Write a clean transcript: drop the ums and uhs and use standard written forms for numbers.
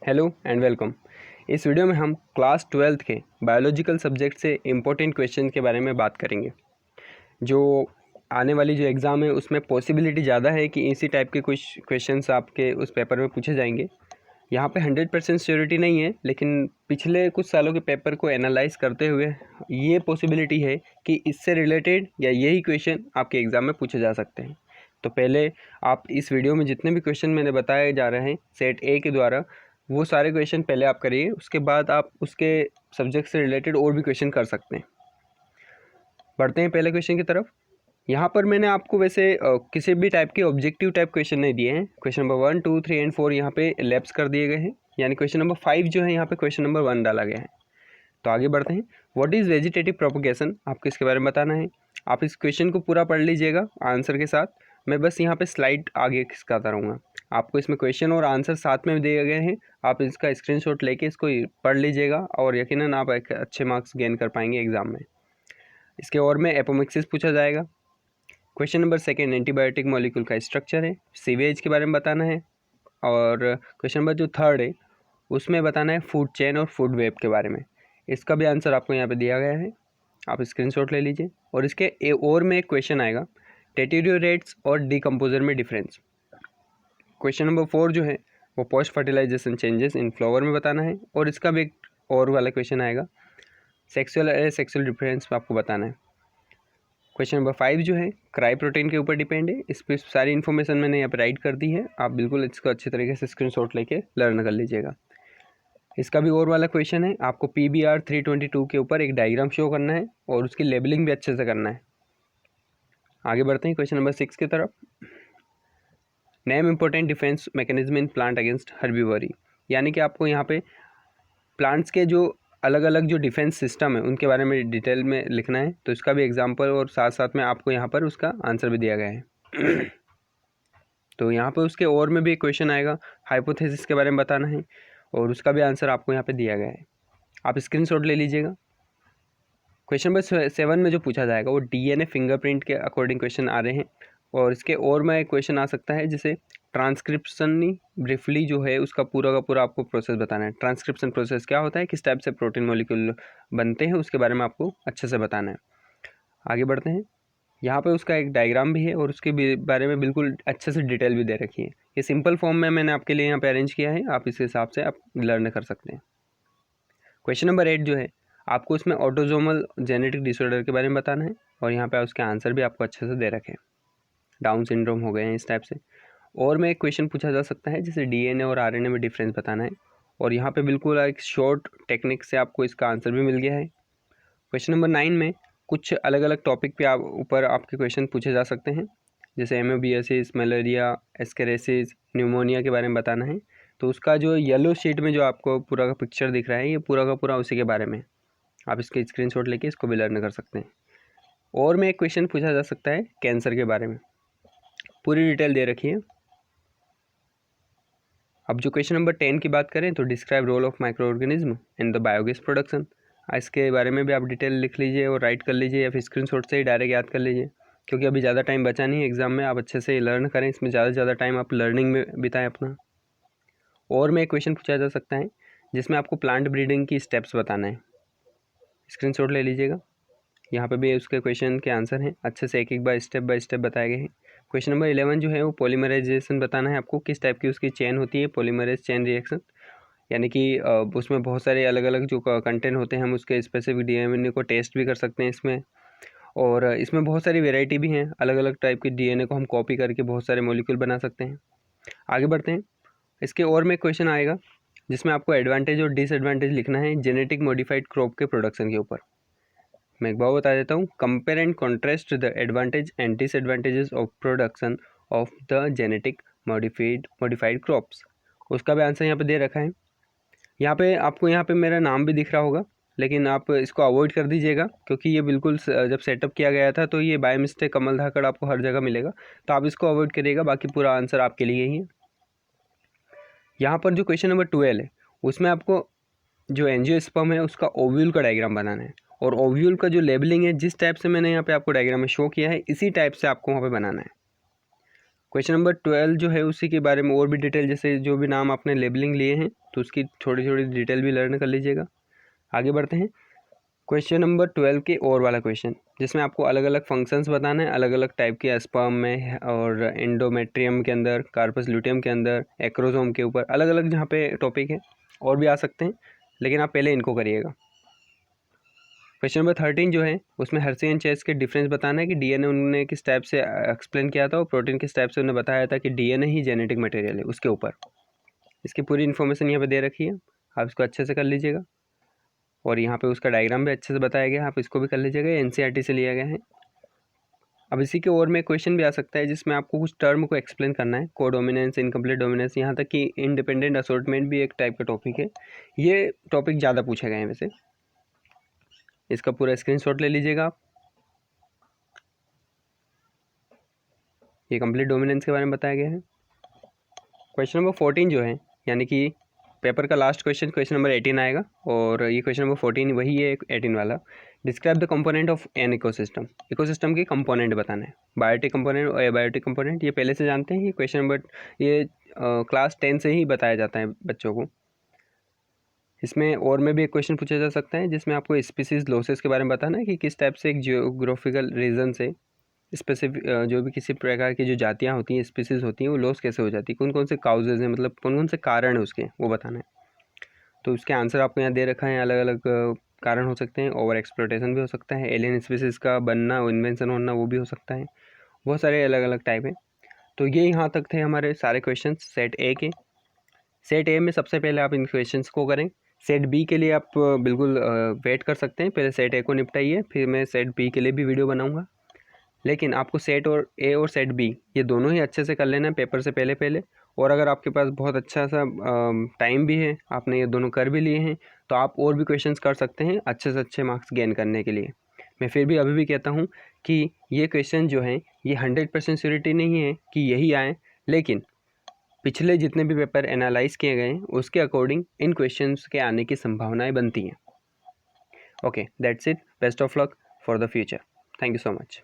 Hello and welcome. इस video में हम क्लास 12th के बायोलॉजिकल सब्जेक्ट से इम्पोर्टेंट क्वेश्चन के बारे में बात करेंगे। जो आने वाली जो एग्ज़ाम है उसमें पॉसिबिलिटी ज़्यादा है कि इसी टाइप के कुछ क्वेश्चंस आपके उस पेपर में पूछे जाएंगे। यहाँ पे 100% श्योरिटी नहीं है, लेकिन पिछले कुछ सालों के पेपर को एनालाइज करते हुए ये पॉसिबिलिटी है कि इससे रिलेटेड या यही क्वेश्चन आपके एग्ज़ाम में पूछे जा सकते हैं। तो पहले आप इस वीडियो में जितने भी क्वेश्चन मैंने बताए जा रहे हैं सेट ए के द्वारा, वो सारे क्वेश्चन पहले आप करिए, उसके बाद आप उसके सब्जेक्ट से रिलेटेड और भी क्वेश्चन कर सकते हैं। बढ़ते हैं पहले क्वेश्चन की तरफ। यहाँ पर मैंने आपको वैसे किसी भी टाइप के ऑब्जेक्टिव टाइप क्वेश्चन नहीं दिए हैं। क्वेश्चन नंबर 1, 2, 3 एंड 4 यहाँ पे लैप्स कर दिए गए हैं, यानी क्वेश्चन नंबर 5 जो है यहाँ पे क्वेश्चन नंबर 1 डाला गया है। तो आगे बढ़ते हैं। व्हाट इज़ वेजिटेटिव प्रोपगेशन, आपको इसके बारे में बताना है। आप इस क्वेश्चन को पूरा पढ़ लीजिएगा आंसर के साथ। मैं बस यहाँ पे स्लाइड आगे खिसकाता रहूँगा। आपको इसमें क्वेश्चन और आंसर साथ में दिए गए हैं, आप इसका स्क्रीनशॉट लेके इसको पढ़ लीजिएगा और यकीनन आप एक अच्छे मार्क्स गेन कर पाएंगे एग्जाम में। इसके और में एपोमिक्सिस पूछा जाएगा। क्वेश्चन नंबर 2 एंटीबायोटिक मॉलिक्यूल का स्ट्रक्चर है, सीवेज के बारे में बताना है। और क्वेश्चन नंबर जो 3 है उसमें बताना है फूड चेन और फूड वेब के बारे में। इसका भी आंसर आपको यहाँ पे दिया गया है, आप स्क्रीनशॉट ले लीजिए। और इसके और में एक क्वेश्चन आएगा, टेट्यूरेट्स और डिकम्पोजर में डिफरेंस। क्वेश्चन नंबर 4 जो है वो post fertilisation changes in flower में बताना है। और इसका भी एक और वाला क्वेश्चन आएगा, सेक्सुअल सेक्सुअल डिफरेंस आपको बताना है। क्वेश्चन नंबर 5 जो है क्राई प्रोटीन के ऊपर डिपेंड है। इस पर सारी इन्फॉर्मेशन मैंने यहाँ पे राइट कर दी है, आप बिल्कुल इसको अच्छे तरीके से स्क्रीनशॉट लेके लर्न कर लीजिएगा। इसका भी और वाला क्वेश्चन है, आपको PBR 322 के ऊपर एक डायग्राम शो करना है और उसकी लेबलिंग भी अच्छे से करना है। आगे बढ़ते हैं क्वेश्चन नंबर 6 की तरफ। Name important defence mechanism in plant against herbivory, यानी कि आपको यहाँ पे प्लांट्स के जो अलग अलग जो डिफेंस सिस्टम है उनके बारे में डिटेल में लिखना है। तो इसका भी एग्जाम्पल और साथ साथ में आपको यहाँ पर उसका आंसर भी दिया गया है। तो यहाँ पर उसके और में भी एक क्वेश्चन आएगा, हाइपोथेसिस के बारे में बताना है और उसका भी आंसर आपको यहाँ पे दिया गया है, आप स्क्रीनशॉट ले लीजिएगा। क्वेश्चन नंबर 7 में जो पूछा जाएगा वो DNA फिंगरप्रिंट के अकॉर्डिंग क्वेश्चन आ रहे हैं। और इसके और में एक क्वेश्चन आ सकता है जैसे ट्रांसक्रिप्शन ब्रीफली जो है उसका पूरा का पूरा आपको प्रोसेस बताना है। ट्रांसक्रिप्शन प्रोसेस क्या होता है, किस टाइप से प्रोटीन मॉलिक्यूल बनते हैं, उसके बारे में आपको अच्छे से बताना है। आगे बढ़ते हैं। यहाँ पे उसका एक डायग्राम भी है और उसके बारे में बिल्कुल अच्छे से डिटेल भी दे रखी है। ये सिंपल फॉर्म में मैंने आपके लिए यहाँ पे अरेंज किया है, आप इस हिसाब से आप लर्न कर सकते हैं। क्वेश्चन नंबर 8 जो है आपको इसमें ऑटोजोमल जेनेटिक डिसऑर्डर के बारे में बताना है और यहाँ पे उसके आंसर भी आपको अच्छे से दे रखे हैं। डाउन सिंड्रोम हो गए हैं इस टाइप से। और में एक क्वेश्चन पूछा जा सकता है जैसे DNA और RNA में डिफरेंस बताना है और यहाँ पे बिल्कुल एक शॉर्ट टेक्निक से आपको इसका आंसर भी मिल गया है। क्वेश्चन नंबर 9 में कुछ अलग अलग टॉपिक पे ऊपर आपके क्वेश्चन पूछे जा सकते हैं, जैसे एमोबियासिस, मलेरिया, एस्केरेसिस, न्यूमोनिया के बारे में बताना है। तो उसका जो येलो शीट में जो आपको पूरा का पिक्चर दिख रहा है ये पूरा का पूरा उसी के बारे में, आप इसके स्क्रीनशॉट लेके इसको भी लर्न कर सकते हैं। और में एक क्वेश्चन पूछा जा सकता है कैंसर के बारे में, पूरी डिटेल दे रखी है। अब जो क्वेश्चन नंबर 10 की बात करें तो describe role of microorganism in the biogas production, इसके बारे में भी आप डिटेल लिख लीजिए और राइट कर लीजिए या फिर स्क्रीनशॉट से ही डायरेक्ट याद कर लीजिए, क्योंकि अभी ज़्यादा टाइम बचा नहीं है एग्जाम में। आप अच्छे से लर्न करें, इसमें ज़्यादा से ज़्यादा टाइम आप लर्निंग में बिताएं अपना। और में एक क्वेश्चन पूछा जा सकता है जिसमें आपको प्लांट ब्रीडिंग की स्टेप्स बताना है, स्क्रीनशॉट ले लीजिएगा। यहाँ पे भी उसके क्वेश्चन के आंसर हैं, अच्छे से एक एक बार स्टेप बाय स्टेप बताए गए हैं। क्वेश्चन नंबर 11 जो है वो पॉलीमराइजेशन बताना है आपको, किस टाइप की उसकी चेन होती है, पॉलीमराइज चेन रिएक्शन, यानी कि उसमें बहुत सारे अलग अलग जो कंटेंट होते हैं हम उसके स्पेसिफिक DNA को टेस्ट भी कर सकते हैं इसमें। और इसमें बहुत सारी वेराइटी भी हैं, अलग अलग टाइप के DNA को हम कॉपी करके बहुत सारे मॉलिक्यूल बना सकते हैं। आगे बढ़ते हैं। इसके और में क्वेश्चन आएगा जिसमें आपको एडवांटेज और डिसएडवांटेज लिखना है जेनेटिक मॉडिफाइड क्रॉप के प्रोडक्शन के ऊपर। मैं एक बार बता देता हूँ, compare and contrast the advantage and disadvantages of production of the genetic modified crops, उसका भी आंसर यहाँ पे दे रखा है। यहाँ पे आपको यहाँ पे मेरा नाम भी दिख रहा होगा, लेकिन आप इसको अवॉइड कर दीजिएगा क्योंकि ये बिल्कुल जब सेटअप किया गया था तो ये बाय मिस्टेक कमल धाकड़ आपको हर जगह मिलेगा, तो आप इसको अवॉइड करिएगा, बाकी पूरा आंसर आपके लिए ही है। यहाँ पर जो क्वेश्चन नंबर 12 है उसमें आपको जो एंजियोस्पर्म है उसका ओव्यूल का डायग्राम बनाना है और ओव्यूल का जो लेबलिंग है जिस टाइप से मैंने यहाँ पे आपको डायग्राम में शो किया है इसी टाइप से आपको वहाँ पे बनाना है। क्वेश्चन नंबर 12 जो है उसी के बारे में और भी डिटेल, जैसे जो भी नाम आपने लेबलिंग लिए हैं तो उसकी थोड़ी थोड़ी डिटेल भी लर्न कर लीजिएगा। आगे बढ़ते हैं क्वेश्चन नंबर 12 के और वाला क्वेश्चन, जिसमें आपको अलग अलग फंक्शंस बताना है, अलग अलग टाइप के स्पर्म में और एंडोमेट्रियम के अंदर, कार्पस ल्यूटियम के अंदर, एक्रोसोम के ऊपर, अलग अलग जहाँ पे टॉपिक है और भी आ सकते हैं, लेकिन आप पहले इनको करिएगा। क्वेश्चन नंबर 13 जो है उसमें हर्शी एंड चेस के डिफरेंस बताना है कि डीएनए उन्होंने किस टाइप से एक्सप्लेन किया था और प्रोटीन किस टाइप से उन्होंने बताया था कि डीएनए ही जेनेटिक मटेरियल है, उसके ऊपर इसकी पूरी इन्फॉर्मेशन यहाँ पे दे रखी है, आप इसको अच्छे से कर लीजिएगा। और यहाँ पे उसका डायग्राम भी अच्छे से बताया गया है, आप इसको भी कर लीजिएगा, एनसीईआरटी से लिया गया है। अब इसी के और में क्वेश्चन भी आ सकता है जिसमें आपको कुछ टर्म को एक्सप्लेन करना है, कोडोमिनेंस, इनकम्प्लीट डोमिनेंस, यहाँ तक कि इंडिपेंडेंट असॉर्टमेंट भी एक टाइप का टॉपिक है। ये टॉपिक ज़्यादा पूछे गए हैं वैसे, इसका पूरा स्क्रीनशॉट ले लीजिएगा आप। ये कंप्लीट डोमिनेंस के बारे में बताया गया है। क्वेश्चन नंबर 14 जो है, यानी कि पेपर का लास्ट क्वेश्चन, क्वेश्चन नंबर 18 आएगा और ये क्वेश्चन नंबर 14 वही है 18 वाला। Describe the component of an ecosystem. Ecosystem के कंपोनेंट बताना है, बायोटिक कंपोनेंट और एबायोटिक कंपोनेंट, ये पहले से जानते हैं। ये क्वेश्चन नंबर ये क्लास 10 से ही बताया जाता है बच्चों को। इसमें और में भी एक क्वेश्चन पूछा जा सकता है जिसमें आपको स्पीसीज लॉसेस के बारे में बताना है कि किस टाइप से एक जियोग्राफिकल रीजन से स्पेसिफिक जो भी किसी प्रकार की जो जातियाँ होती हैं, स्पीसीज होती हैं, वो लॉस कैसे हो जाती है, कौन कौन से काउजेज हैं, मतलब कौन कौन से कारण है उसके, वो बताना है। तो उसके आंसर आपको यहाँ दे रखा है, अलग अलग कारण हो सकते हैं। ओवर एक्सप्लोटेशन भी हो सकता है, एलियन स्पीसीज का बनना, इन्वेंशन होना, वो भी हो सकता है। बहुत सारे अलग अलग टाइप हैं। तो ये यहाँ तक थे हमारे सारे क्वेश्चन सेट ए के। सेट ए में सबसे पहले आप इन क्वेश्चंस को करें। सेट बी के लिए आप बिल्कुल वेट कर सकते हैं, पहले सेट ए को निपटाइए, फिर मैं सेट बी के लिए भी वीडियो बनाऊँगा। लेकिन आपको सेट और ए और सेट बी ये दोनों ही अच्छे से कर लेना है पेपर से पहले पहले। और अगर आपके पास बहुत अच्छा सा टाइम भी है, आपने ये दोनों कर भी लिए हैं, तो आप और भी क्वेश्चंस कर सकते हैं अच्छे से अच्छे मार्क्स गेन करने के लिए। मैं फिर भी अभी भी कहता हूँ कि ये क्वेश्चन जो हैं ये 100% श्योरिटी नहीं है कि यही आए, लेकिन पिछले जितने भी पेपर एनालाइज किए गए हैं उसके अकॉर्डिंग इन क्वेश्चंस के आने की संभावनाएं बनती हैं। Okay, that's it. Best of luck for the future. Thank you so much.